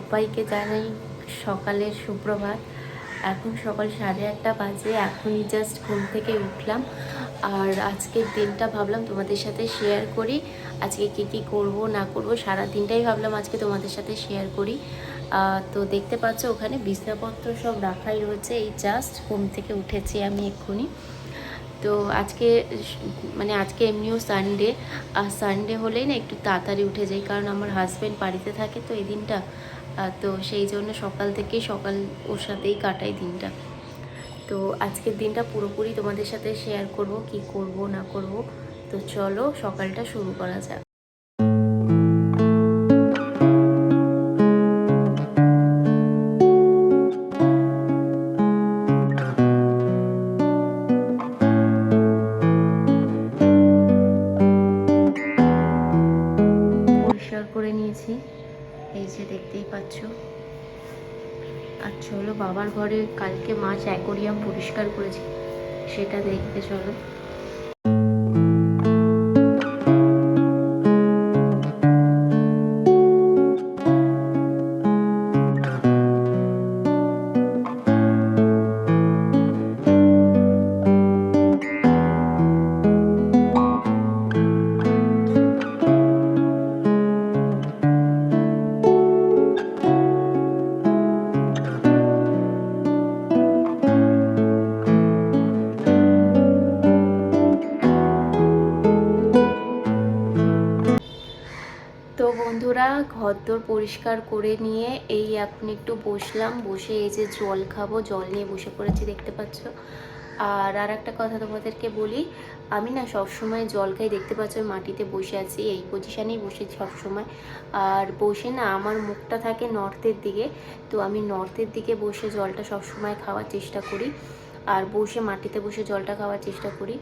সবাইকে জানাই সকালের সুপ্রভাত। এখন সকাল 8:30 বাজে, এখনই জাস্ট ঘুম থেকে উঠলাম। আর আজকের দিনটা ভাবলাম তোমাদের সাথে শেয়ার করি। আজকে কি কি করব না করব সারা দিনটাই ভাবলাম আজকে তোমাদের সাথে শেয়ার করি। তো দেখতে পাচ্ছ ওখানে বিছানাপত্র সব রাখাই রয়েছে। এই জাস্ট ঘুম থেকে উঠেছি আমি এক্ষুনি। তো আজকে আজকে এমনিও সানডে, আর সানডে হলেই না একটু তাড়াতাড়ি উঠে যাই, কারণ আমার হাজব্যান্ড বাড়িতে থাকে তো এই দিনটা। তো সেই জন্য সকাল ওর সাথেই কাটাই দিনটা। তো আজকের দিনটা পুরোপুরি তোমাদের সাথে শেয়ার করব, কি করব না করব। তো চলো সকালটা শুরু করা যাক। পরিষ্কার করে নিয়েছি, এই যে দেখতেই পাচ্ছ। আর চলো বাবার ঘরে কালকে মাছ অ্যাকোরিয়াম পরিষ্কার করেছি, সেটা দেখতে চলো। তো বন্ধুরা, ঘরদোর পরিষ্কার করে নিয়ে এই এখন একটু বসলাম, বসে এই যে জল খাবো, জল নিয়ে বসে পড়েছি দেখতে পাচ্ছ। আর একটা কথা তোমাদেরকে বলি, আমি না সবসময় জল খাই, দেখতে পাচ্ছ মাটিতে বসে আছি, এই পজিশানেই বসে সবসময়। আর বসে না আমার মুখটা থাকে নর্থের দিকে, তো আমি নর্থের দিকে বসে জলটা সবসময় খাওয়ার চেষ্টা করি, আর বসে মাটিতে বসে জলটা খাওয়ার চেষ্টা করি।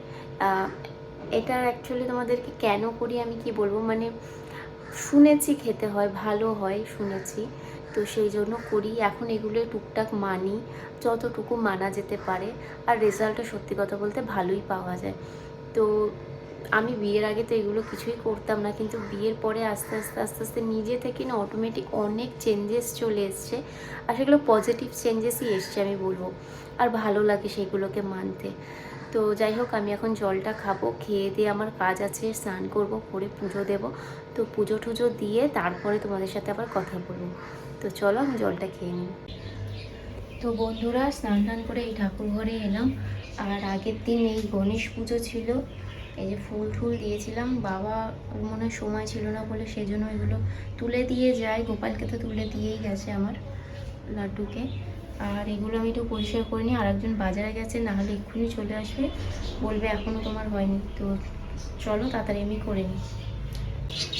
এটা অ্যাকচুয়ালি তোমাদেরকে কেন করি আমি কি বলবো, শুনেছি খেতে হয়, ভালো হয় শুনেছি, তো সেই জন্য করি। এখন এগুলো টুকটাক মানি, যতটুকু মানা যেতে পারে। আর রেজাল্টটা সত্যি কথা বলতে ভালোই পাওয়া যায়। তো আমি বিয়ের আগে তো এগুলো কিছুই করতাম না, কিন্তু বিয়ের পরে আস্তে আস্তে নিজে থেকে না অটোমেটিক অনেক চেঞ্জেস চলে এসছে। আর সেগুলো পজিটিভ চেঞ্জেসই এসছে আমি বলবো, আর ভালো লাগে সেগুলোকে মানতে। তো যাই হোক, আমি এখন জলটা খাবো, খেয়ে দিয়ে আমার কাজ আছে, স্নান করব, করে পুজো দেব। তো পুজো টুজো দিয়ে তারপরে তোমাদের সাথে আবার কথা বলবো। তো চলো আমি জলটা খেয়ে নিই। তো বন্ধুরা, স্নান টান করে এই ঠাকুর ঘরে এলাম। আর আগের দিন এই গণেশ পুজো ছিল, এই যে ফুল টুল দিয়েছিলাম। বাবা মনে হয় সময় ছিল না বলে সেজন্য এগুলো তুলে দিয়ে যায়, গোপালকে তো তুলে দিয়েই গেছে আমার লাড্ডুকে। আর এগুলো আমি একটু পরিষ্কার করে নিই, আর একজন বাজারে গেছে, নাহলে এক্ষুনি চলে আসবে, বলবে এখনও তোমার হয়নি। তো চলো তাড়াতাড়ি আমি করে নিই।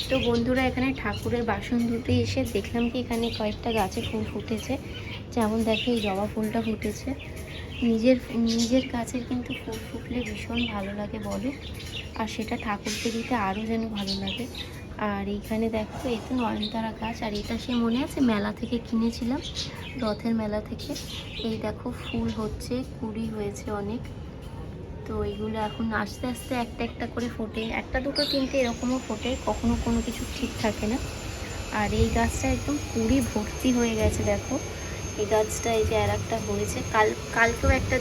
তো বন্ধুরা, এখানে ঠাকুরের বাসন ধুতে এসে দেখলাম কি এখানে কয়েকটা গাছে ফুল ফুটেছে। যেমন দেখো এই জবা ফুলটা ফুটেছে। নিজের গাছের কিন্তু ফুল ফুটলে ভীষণ ভালো লাগে বলো, আর সেটা ঠাকুরকে দিতে আরও যেন ভালো লাগে। আর এইখানে দেখো এই তো নয়নতারা গাছ, আর এটা সে মনে আছে মেলা থেকে কিনেছিলাম, রথের মেলা থেকে। এই দেখো ফুল হচ্ছে, কুড়ি হয়েছে অনেক। তো এইগুলো এখন আস্তে আস্তে একটা একটা করে ফোটে, একটা দুটো তিনটে এরকমও ফোটে, কখনো কোনো কিছু ঠিক থাকে না। আর এই গাছটা একদম কুড়ি ভর্তি হয়ে গেছে দেখো। এই গাছটা এই যে আর একটা হয়েছে, কালকেও একটা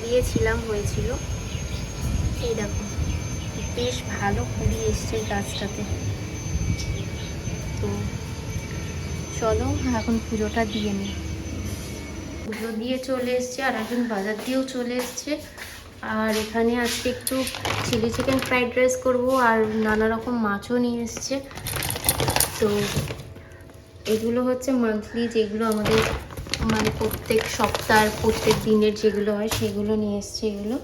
দিয়েছিলাম, হয়েছিল। এই দেখো বেশ ভালো কুড়ি এসছে এই গাছটাতে। তো চলো এখন পুজোটা দিয়ে নিই। পুজো দিয়ে চলে এসছে, আর একজন বাজার দিয়েও চলে এসছে। আর এখানে আজকে একটু চিলি চিকেন ফ্রাইড রাইস করবো, আর নানা রকম মাছও নিয়ে এসছে। তো এগুলো হচ্ছে মান্থলি, যেগুলো আমাদের প্রত্যেক সপ্তাহ প্রত্যেক দিনের যেগুলো হয় সেগুলো নিয়ে এসছে এগুলো।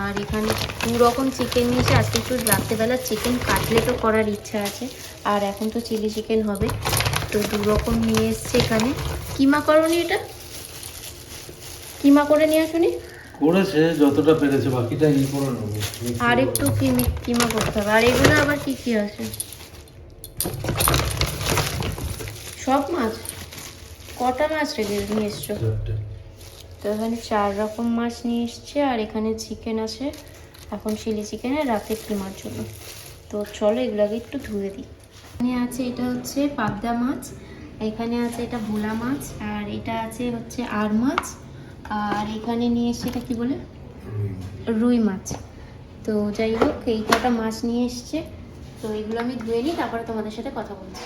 আর এখানে 2 রকম চিকেন নিয়েছে। আজকে একটু রাত্রেবেলা চিকেন কাটলেটও করার ইচ্ছা আছে, আর এখন তো চিলি চিকেন হবে, তো 2 রকম নিয়ে এসছে এখানে। কিমা করনি, এটা কিমা করে নিয়ে আসুনি? করেছে যতটা পেরেছে, বাকিটা ই করে নেবো। আর একটু কিমা করতে হবে। আর এগুলো আবার কি কি আছে? সব মাছ? কটা মাছ রেখে নিয়ে এসছো? তো এখানে 4 রকম মাছ নিয়ে এসছে, আর এখানে চিকেন আছে এখন চিলি চিকেনের রাতে কিমার জন্য। তো চলো এগুলোকে একটু ধুয়ে দিই। এখানে আছে, এটা হচ্ছে পাবদা মাছ, এখানে আছে এটা ভোলা মাছ, আর এটা আছে হচ্ছে আর মাছ, আর এখানে নিয়ে এসছে এটা কি বলে, রুই মাছ। তো যাই হোক এই কটা মাছ নিয়ে এসছে, তো এগুলো আমি ধুয়ে নিই, তারপরে তোমাদের সাথে কথা বলছি।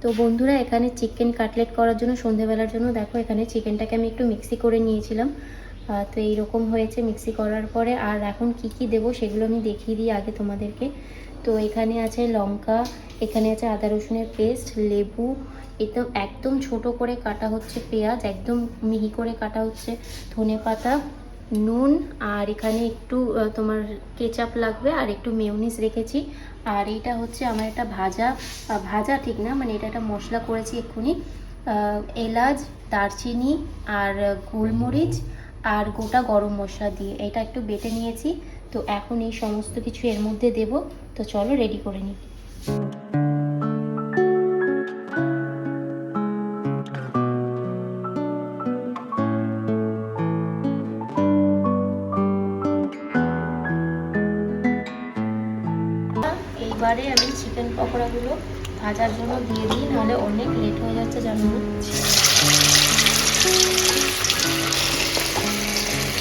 তো বন্ধুরা এখানে চিকেন কাটলেট করার জন্য সন্ধেবেলার জন্য দেখো এখানে চিকেনটাকে আমি একটু মিক্সি করে নিয়েছিলাম। তো এইরকম হয়েছে মিক্সি করার পরে। আর এখন কি কি দেবো সেগুলো আমি দেখিয়ে দিই আগে তোমাদেরকে। তো এখানে আছে লঙ্কা, এখানে আছে আদা রসুনের পেস্ট, লেবু, একদম ছোট করে কাটা হচ্ছে পেঁয়াজ, একদম মিহি করে কাটা হচ্ছে ধনেপাতা, নুন, আর এখানে একটু তোমার কেচাপ লাগবে, আর একটু মেয়োনিজ রেখেছি। আর এইটা হচ্ছে আমার একটা ভাজা ঠিক না, মানে এটা একটা মশলা করেছি এক্ষুনি, এলাচ, দারচিনি আর গোলমরিচ আর গোটা গরম মশলা দিয়ে এটা একটু বেটে নিয়েছি। তো এখন এই সমস্ত কিছু এর মধ্যে দেব। তো চলো রেডি করে নিই। এইবারে আমি চিকেন পকোড়াগুলো ভাজার জন্য দিয়ে দিই, নাহলে অনেক লেট হয়ে যাচ্ছে জানো না।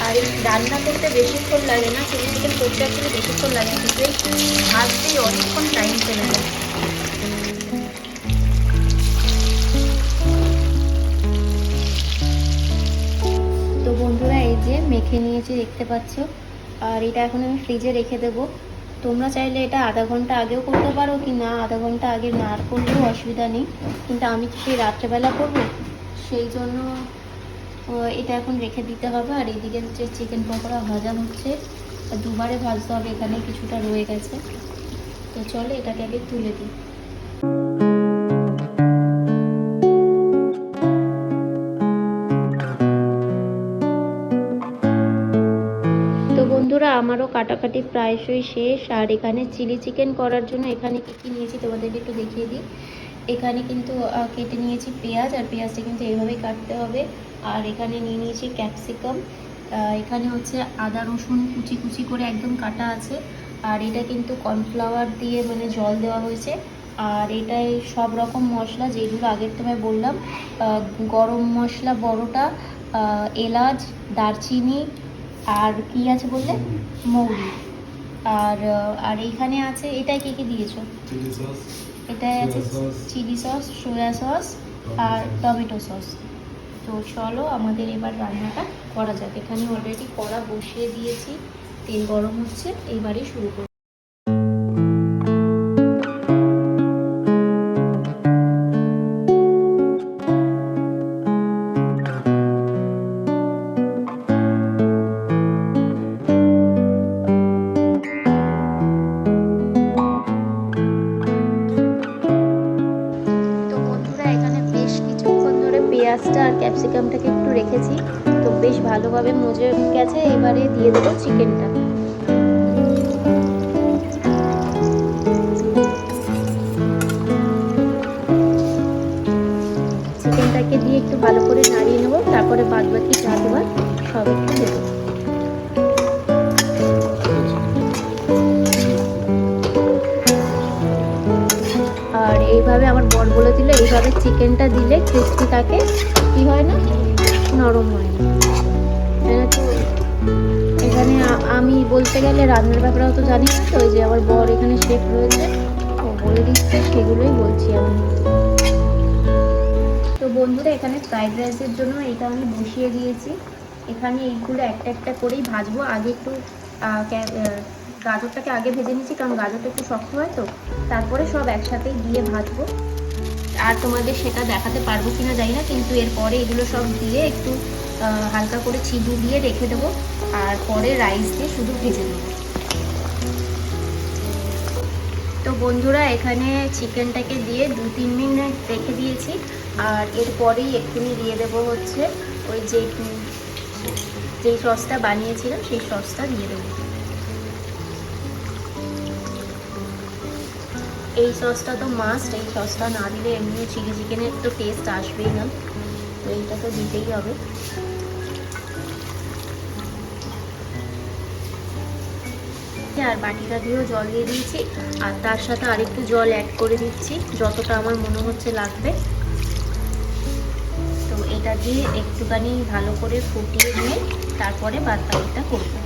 আর এই রান্না করতে বেশিক্ষণ লাগে না, চিলি চিকেন করতে আসলে বেশিক্ষণ লাগে, কিন্তু এই ভাজতেই অনেকক্ষণ টাইম চলে যায়। তো বন্ধুরা এই যে মেখে নিয়েছি দেখতে পাচ্ছ, আর এটা এখন আমি ফ্রিজে রেখে দেবো। তোমরা চাইলে এটা আধা ঘন্টা আগেও করতে পারো, কি না আধা ঘন্টা আগে না করলেও অসুবিধা নেই, কিন্তু আমি তো সেই রাত্রেবেলা করবো, সেই জন্য এটা এখন রেখে দিতে হবে। আর এইদিকে হচ্ছে চিকেন পকোড়া ভাজা হচ্ছে, দুবারে ভাজতে হবে, এখানে কিছুটা রয়ে গেছে। তো চলো এটাকে আগে তুলে দিই। তো বন্ধুরা আমারও কাটাকাটি প্রায়শই শেষ। আর এখানে চিলি চিকেন করার জন্য এখানে কী কী নিয়েছি তোমাদেরকে একটু দেখিয়ে দিই। এখানে কিন্তু কেটে নিয়েছি পেঁয়াজ, আর পেঁয়াজটা কিন্তু এইভাবেই কাটতে হবে। আর এখানে নিয়ে নিয়েছি ক্যাপসিকাম, এখানে হচ্ছে আদা রসুন কুচি কুচি করে একদম কাটা আছে। আর এটা কিন্তু কর্নফ্লাওয়ার দিয়ে মানে জল দেওয়া হয়েছে। আর এটাই সব রকম মশলা যেগুলো আগের তোমায় বললাম, গরম মশলা বড়টা, এলাচ, দারচিনি, আর কি আছে বললে, মৌরি। আর আর এইখানে আছে, এটাই কি কি দিয়েছো? এটাই আছে চিলি সস, সোয়া সস আর টমেটো সস। তো চলো আমাদের এবার রান্নাটা করা যাক। এখানে অলরেডি কড়া বসিয়ে দিয়েছি, তেল গরম হচ্ছে, এইবারে শুরু করব। পেঁয়াজটা আর ক্যাপসিকামটাকে একটু রেখেছি, তো বেশ ভালোভাবে মজে গেছে। এবারে দিয়ে দেবো চিকেনটা। চিকেনটাকে দিয়ে একটু ভালো করে নাড়িয়ে নেবো, তারপরে বাদ বাকি যা দেওয়ার সব একটু দেবো। আর এইভাবে আমার বর বলে দিল, এইভাবে চিকেনটা দিলে ক্রিস্পি থাকে, কি হয় না, নরম হয় না। তো এখানে আমি বলতে গেলে রান্নার ব্যাপারে অত জানি না, তো ওই যে আমার বর এখানে শেফ রয়েছে, ও বলে দিচ্ছে, সেগুলোই বলছি আমি। তো বন্ধুরা এখানে ফ্রাইড রাইসের জন্য এটা আমি বসিয়ে দিয়েছি। এখানে এইগুলো একটা একটা করেই ভাজবো। আগে একটু গাজরটাকে আগে ভেজে নিচ্ছি, কারণ গাজরটা একটু শক্ত হয়, তো তারপরে সব একসাথেই দিয়ে ভাজবো। আর তোমাদের সেটা দেখাতে পারবো কিনা জানি না, কিন্তু এরপরে এগুলো সব দিয়ে একটু হালকা করে চিনি দিয়ে রেখে দেবো, আর পরে রাইস দিয়ে শুধু ভেজে দেবো। তো বন্ধুরা এখানে চিকেনটাকে দিয়ে 2-3 মিনিট রেখে দিয়েছি, আর এরপরেই এক্ষুনি দিয়ে দেবো হচ্ছে ওই যেই সসটা বানিয়েছিলাম সেই সসটা দিয়ে দেবো। এই সসটা তো মাস্ট, এই সসটা না দিলে এমনি চিলি চিকেনের তো টেস্ট আসবেই না, তো এইটা তো দিতেই হবে। আর বাটিটা দিয়েও জল দিয়ে দিয়েছি, আর তার সাথে আরেকটু জল অ্যাড করে দিচ্ছি যতটা আমার মনে হচ্ছে লাগবে। তো এটা দিয়ে একটুখানি ভালো করে ফুটিয়ে নিয়ে তারপরে বাদ বাকিটা করবো।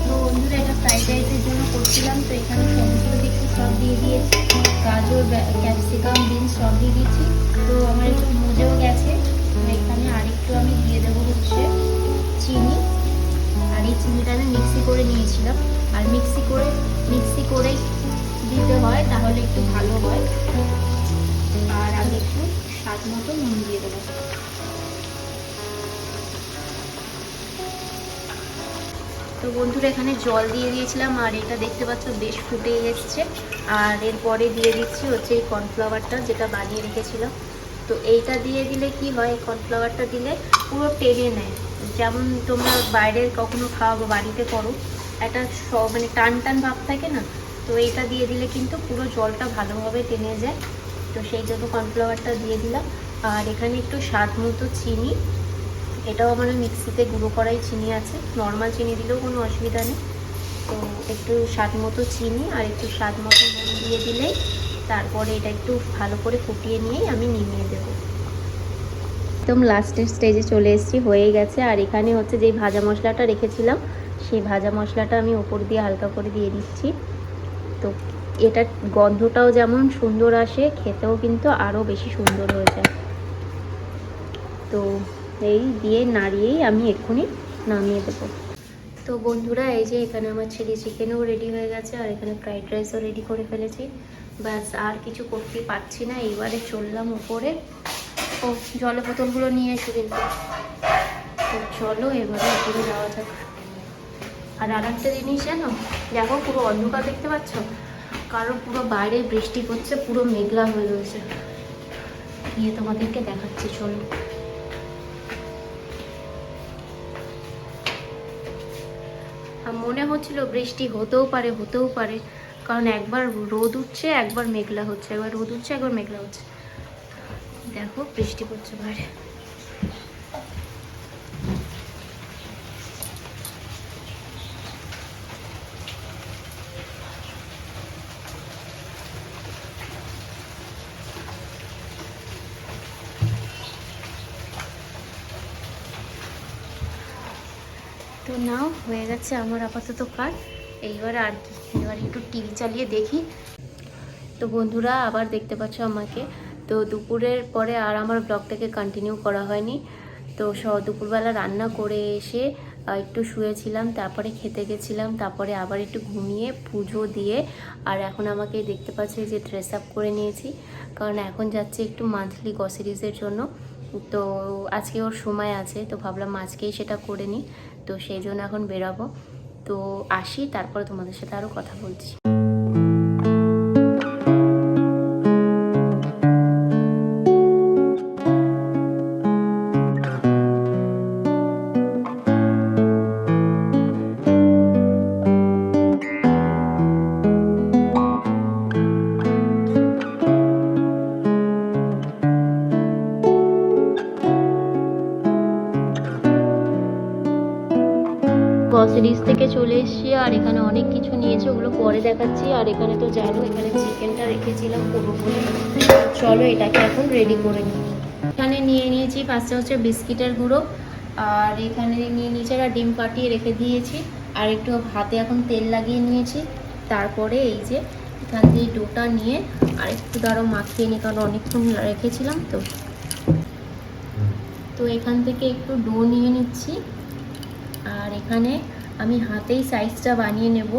তো বন্ধুরা এটা ফ্রাইড রাইসের জন্য করছিলাম, তো এখানে সমস্ত কিছু সব দিয়ে দিয়েছি, গাজর, ক্যাপসিকাম, বিনস সব দিয়ে দিয়েছি। তো আমার একটু মজেও গেছে। এখানে আরেকটু আমি দিয়ে দেবো হচ্ছে চিনি, আর এই চিনিটা আমি মিক্সি করে নিয়েছিলাম, আর মিক্সি করেই দিতে হয় তাহলে একটু ভালো হয়। আর আমি একটু স্বাদ মতো নুন দিয়ে দেবো। তো বন্ধুরা এখানে জল দিয়ে দিয়েছিলাম, আর এটা দেখতে পাচ্ছ বেশ ফুটে এসছে। আর এরপরে দিয়ে দিচ্ছি হচ্ছে এই কর্নফ্লাওয়ারটা যেটা বানিয়ে রেখেছিলাম। তো এইটা দিয়ে দিলে কি হয়, কর্নফ্লাওয়ারটা দিলে পুরো টেনে নেয়, যেমন তোমরা বাইরে কখনো খাও বা বাড়িতে করো একটা মানে টান টান ভাব থাকে না, তো এইটা দিয়ে দিলে কিন্তু পুরো জলটা ভালোভাবে টেনে যায়। তো সেই জন্য কর্নফ্লাওয়ারটা দিয়ে দিলাম। আর এখানে একটু স্বাদ মতো চিনি, এটাও আমার মিক্সিতে গুঁড়ো করাই চিনি আছে, নর্মাল চিনি দিলেও কোনো অসুবিধা নেই। তো একটু স্বাদ মতো চিনি আর একটু স্বাদ মতো নুন দিয়ে দিলেই তারপরে এটা একটু ভালো করে ফুটিয়ে নিয়েই আমি নিয়ে দেবো। একদম লাস্টের স্টেজে চলে এসেছি, হয়ে গেছে। আর এখানে হচ্ছে যেই ভাজা মশলাটা রেখেছিলাম সেই ভাজা মশলাটা আমি ওপর দিয়ে হালকা করে দিয়ে দিচ্ছি। তো এটার গন্ধটাও যেমন সুন্দর আসে, খেতেও কিন্তু আরও বেশি সুন্দর হয়ে যায়। তো এই দিয়ে নাড়িয়েই আমি এক্ষুনি নামিয়ে দেবো। তো বন্ধুরা এই যে এখানে আমার চিলি চিকেনও রেডি হয়ে গেছে, আর এখানে ফ্রাইড রাইসও রেডি করে ফেলেছি। ব্যাস আর কিছু করতে পারছি না, এইবারে চললাম উপরে। ও জলের বোতলগুলো নিয়ে এসো কিন্তু। তো চলো এবারে উপরে যাওয়া যাক। আর আরেকটা জিনিস জানো, দেখো পুরো অন্ধকার দেখতে পাচ্ছ, কারণ পুরো বাইরে বৃষ্টি পড়ছে, পুরো মেঘলা হয়ে রয়েছে। গিয়ে তোমাদেরকে দেখাচ্ছি, চলো। আর মনে হচ্ছিল বৃষ্টি হতেও পারে, কারণ একবার রোদ উঠছে একবার মেঘলা হচ্ছে, একবার রোদ উঠছে একবার মেঘলা হচ্ছে। দেখো বৃষ্টি পড়ছে বাইরে। তো নাও হয়ে গেছে আমার আপাতত কাজ। এইবার আর কি, এবার একটু টিভি চালিয়ে দেখি। তো বন্ধুরা আবার দেখতে পাচ্ছ আমাকে। তো দুপুরের পরে আর আমার ব্লগটাকে কন্টিনিউ করা হয়নি। তো দুপুরবেলা রান্না করে এসে একটু শুয়েছিলাম, তারপরে খেতে গেছিলাম, তারপরে আবার একটু ঘুমিয়ে পুজো দিয়ে আর এখন আমাকে দেখতে পাচ্ছি যে ড্রেস আপ করে নিয়েছি, কারণ এখন যাচ্ছে একটু মান্থলি গ্রসারিজের জন্য। তো আজকে ওর সময় আছে, তো ভাবলাম আজকেই সেটা করে নিই, তো সেই জন্য এখন বেরাবো। তো আসি, তারপরে তোমাদের সাথে আরও কথা বলছি। গ্রসারিজ থেকে চলে এসেছি, আর এখানে অনেক কিছু নিয়েছে, ওগুলো পরে দেখাচ্ছি। আর এখানে তো জানো এখানে চিকেনটা রেখেছিলাম করবো বলে, চলো এটাকে এখন রেডি করে নিই। এখানে নিয়ে নিয়েছি ফার্স্টে হচ্ছে বিস্কিটের গুঁড়ো, আর এখানে নিয়ে নিয়েছি একটা ডিম ফাটিয়ে রেখে দিয়েছি, আর একটু হাতে এখন তেল লাগিয়ে নিয়েছি। তারপরে এই যে এখান থেকে ডোটা নিয়ে আর একটু দাঁড়ো মাখিয়ে নিই, কারণ অনেকক্ষণ রেখেছিলাম। তো এখান থেকে একটু ডো নিয়ে নিচ্ছি, আর এখানে আমি হাতেই সাইজটা বানিয়ে নেব।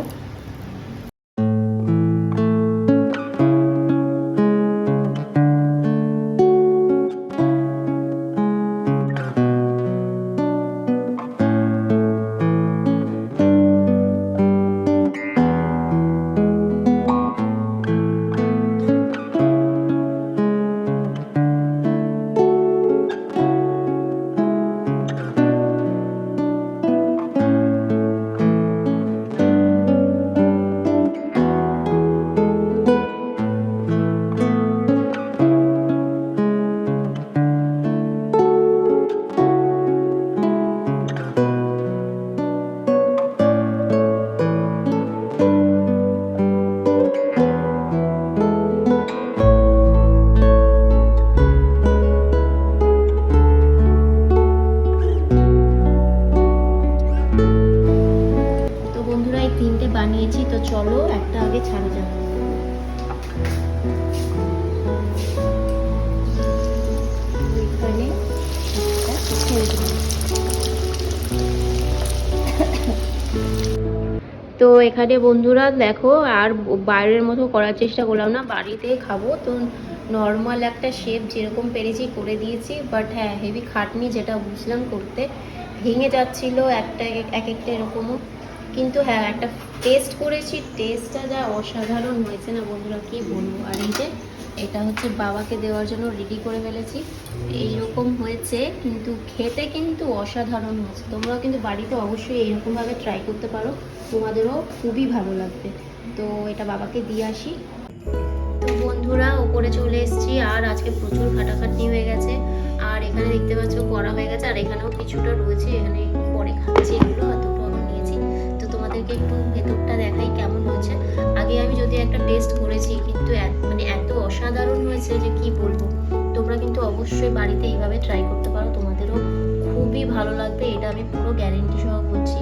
তো এখানে বন্ধুরা দেখো, আর বাইরের মতো করার চেষ্টা করলাম না, বাড়িতে খাবো তো নর্মাল একটা শেপ যেরকম পেরেছি করে দিয়েছি। বাট হ্যাঁ, হেভি খাটনি যেটা বুঝলাম করতে, ভেঙে যাচ্ছিল একটা এক একটা এরকমও। কিন্তু হ্যাঁ, একটা টেস্ট করেছি, টেস্টটা যা অসাধারণ হয়েছে না বন্ধুরা, কি বলবো। আর এই যে এটা হচ্ছে বাবাকে দেওয়ার জন্য রেডি করে ফেলেছি, এইরকম হয়েছে, কিন্তু খেতে কিন্তু অসাধারণ হয়েছে। তোমরাও কিন্তু বাড়িতে অবশ্যই এইরকমভাবে ট্রাই করতে পারো, তোমাদেরও খুবই ভালো লাগবে। তো এটা বাবাকে দিয়ে আসি। তো বন্ধুরা ওপরে চলে এসেছি, আর আজকে প্রচুর খাটাখাটনি হয়ে গেছে। আর এখানে দেখতে পাচ্ছ করা হয়ে গেছে, আর এখানেও কিছুটা রয়েছে, এখানে পরে খাচ্ছি এগুলো, আর দুটো আমি নিয়েছি। তো তোমাদেরকে একটু ভেতরটা দেখাই কেমন হয়েছে। আগে আমি যদি একটা টেস্ট করেছি, কিন্তু মানে এত অসাধারণ হয়েছে যে কি বলবো। তোমরা কিন্তু অবশ্যই বাড়িতে এইভাবে ট্রাই করতে পারো, তোমাদেরও খুবই ভালো লাগবে, এটা আমি পুরো গ্যারেন্টি সহ বলছি।